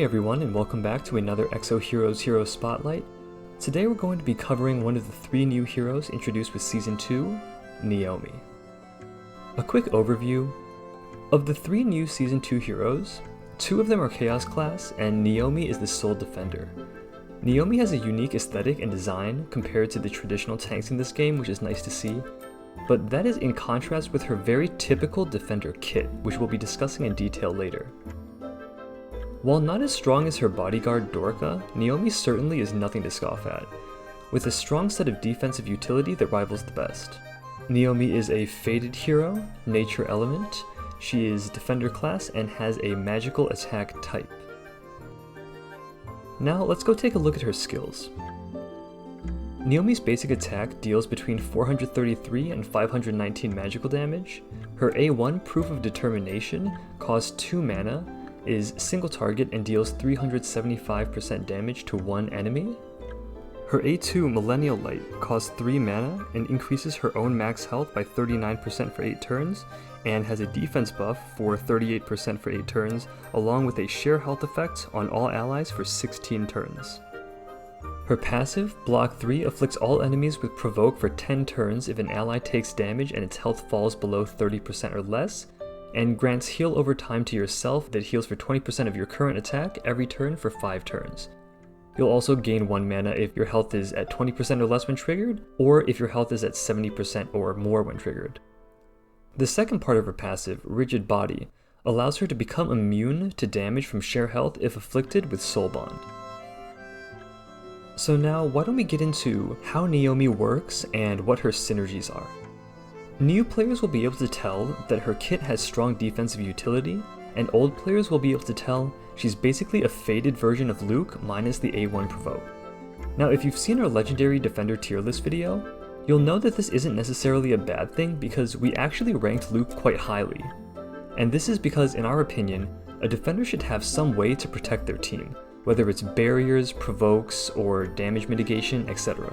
Hey everyone, and welcome back to another Exos Heroes Hero Spotlight. Today we're going to be covering one of the 3 new heroes introduced with Season 2, Neomi. A quick overview. Of the 3 new Season 2 heroes, 2 of them are Chaos class, and Neomi is the sole defender. Neomi has a unique aesthetic and design compared to the traditional tanks in this game, which is nice to see, but that is in contrast with her very typical defender kit, which we'll be discussing in detail later. While not as strong as her bodyguard Dorka, Neomi certainly is nothing to scoff at, with a strong set of defensive utility that rivals the best. Neomi is a faded hero, nature element, she is defender class and has a magical attack type. Now let's go take a look at her skills. Neomi's basic attack deals between 433 and 519 magical damage. Her A1 Proof of Determination costs 2 mana, is single target and deals 375% damage to 1 enemy. Her A2 Millennial Light costs 3 mana and increases her own max health by 39% for 8 turns, and has a defense buff for 38% for 8 turns, along with a share health effect on all allies for 16 turns. Her passive, Block 3, afflicts all enemies with Provoke for 10 turns if an ally takes damage and its health falls below 30% or less, and grants heal over time to yourself that heals for 20% of your current attack every turn for 5 turns. You'll also gain 1 mana if your health is at 20% or less when triggered, or if your health is at 70% or more when triggered. The second part of her passive, Rigid Body, allows her to become immune to damage from share health if afflicted with Soul Bond. So now, why don't we get into how Neomi works and what her synergies are. New players will be able to tell that her kit has strong defensive utility, and old players will be able to tell she's basically a faded version of Luke minus the A1 Provoke. Now if you've seen our Legendary Defender tier list video, you'll know that this isn't necessarily a bad thing because we actually ranked Luke quite highly. And this is because, in our opinion, a defender should have some way to protect their team, whether it's barriers, provokes, or damage mitigation, etc.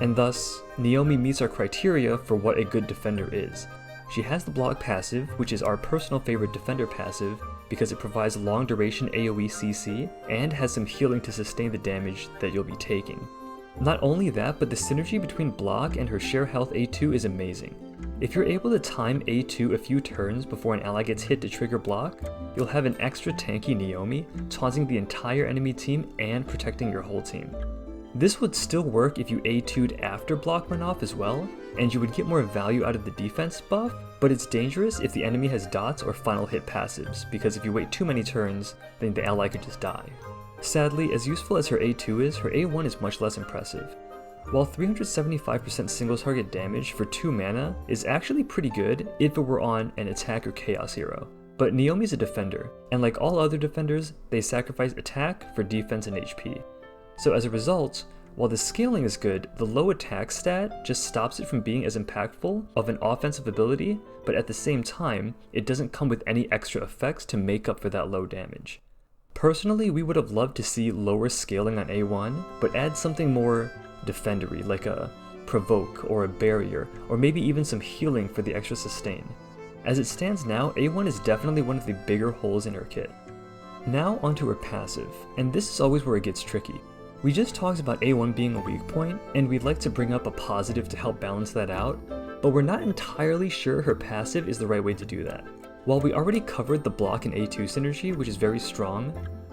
And thus, Neomi meets our criteria for what a good defender is. She has the block passive, which is our personal favorite defender passive because it provides long duration AOE CC and has some healing to sustain the damage that you'll be taking. Not only that, but the synergy between block and her share health A2 is amazing. If you're able to time A2 a few turns before an ally gets hit to trigger block, you'll have an extra tanky Neomi taunting the entire enemy team and protecting your whole team. This would still work if you A2'd after block went off as well, and you would get more value out of the defense buff, but it's dangerous if the enemy has dots or final hit passives, because if you wait too many turns, then the ally could just die. Sadly, as useful as her A2 is, her A1 is much less impressive. While 375% single target damage for 2 mana is actually pretty good if it were on an attack or chaos hero, but Neomi's a defender, and like all other defenders, they sacrifice attack for defense and HP. So as a result, while the scaling is good, the low attack stat just stops it from being as impactful of an offensive ability, but at the same time, it doesn't come with any extra effects to make up for that low damage. Personally, we would have loved to see lower scaling on A1, but add something more defendery, like a provoke or a barrier, or maybe even some healing for the extra sustain. As it stands now, A1 is definitely one of the bigger holes in her kit. Now onto her passive, and this is always where it gets tricky. We just talked about A1 being a weak point, and we'd like to bring up a positive to help balance that out, but we're not entirely sure her passive is the right way to do that. While we already covered the block and A2 synergy, which is very strong,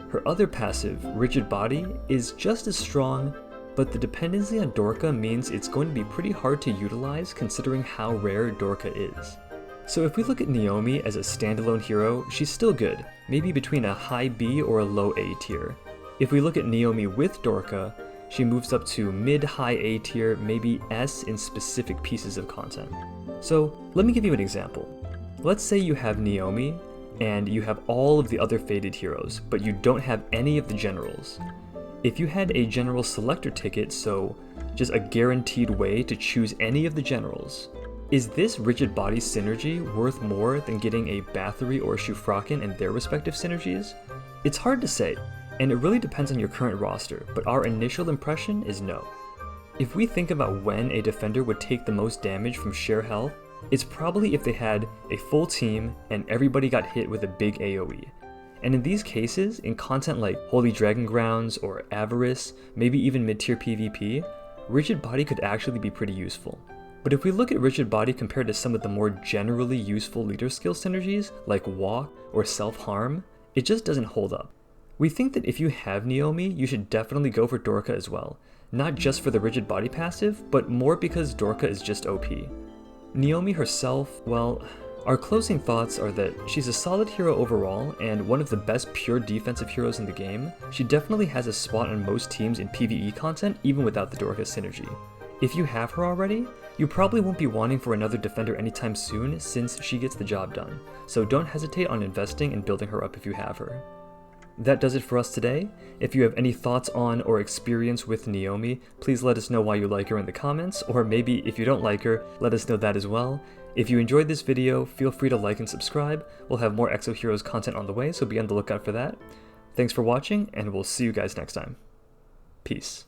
her other passive, Rigid Body, is just as strong, but the dependency on Dorka means it's going to be pretty hard to utilize considering how rare Dorka is. So if we look at Neomi as a standalone hero, she's still good, maybe between a high B or a low A tier. If we look at Neomi with Dorka, she moves up to mid-high A tier, maybe S in specific pieces of content. So let me give you an example. Let's say you have Neomi, and you have all of the other faded heroes, but you don't have any of the generals. If you had a general selector ticket, so just a guaranteed way to choose any of the generals, is this Rigid Body synergy worth more than getting a Bathory or Shufraken and their respective synergies? It's hard to say, and it really depends on your current roster, but our initial impression is no. If we think about when a defender would take the most damage from share health, it's probably if they had a full team and everybody got hit with a big AoE. And in these cases, in content like Holy Dragon Grounds or Avarice, maybe even mid-tier PvP, Rigid Body could actually be pretty useful. But if we look at Rigid Body compared to some of the more generally useful leader skill synergies like Walk or Self-Harm, it just doesn't hold up. We think that if you have Neomi, you should definitely go for Dorka as well, not just for the Rigid Body passive, but more because Dorka is just OP. Neomi herself, well, our closing thoughts are that she's a solid hero overall and one of the best pure defensive heroes in the game. She definitely has a spot on most teams in PvE content even without the Dorka synergy. If you have her already, you probably won't be wanting for another defender anytime soon since she gets the job done, so don't hesitate on investing and building her up if you have her. That does it for us today. If you have any thoughts on or experience with Neomi, please let us know why you like her in the comments, or maybe if you don't like her, let us know that as well. If you enjoyed this video, feel free to like and subscribe. We'll have more Exos Heroes content on the way, so be on the lookout for that. Thanks for watching, and we'll see you guys next time. Peace.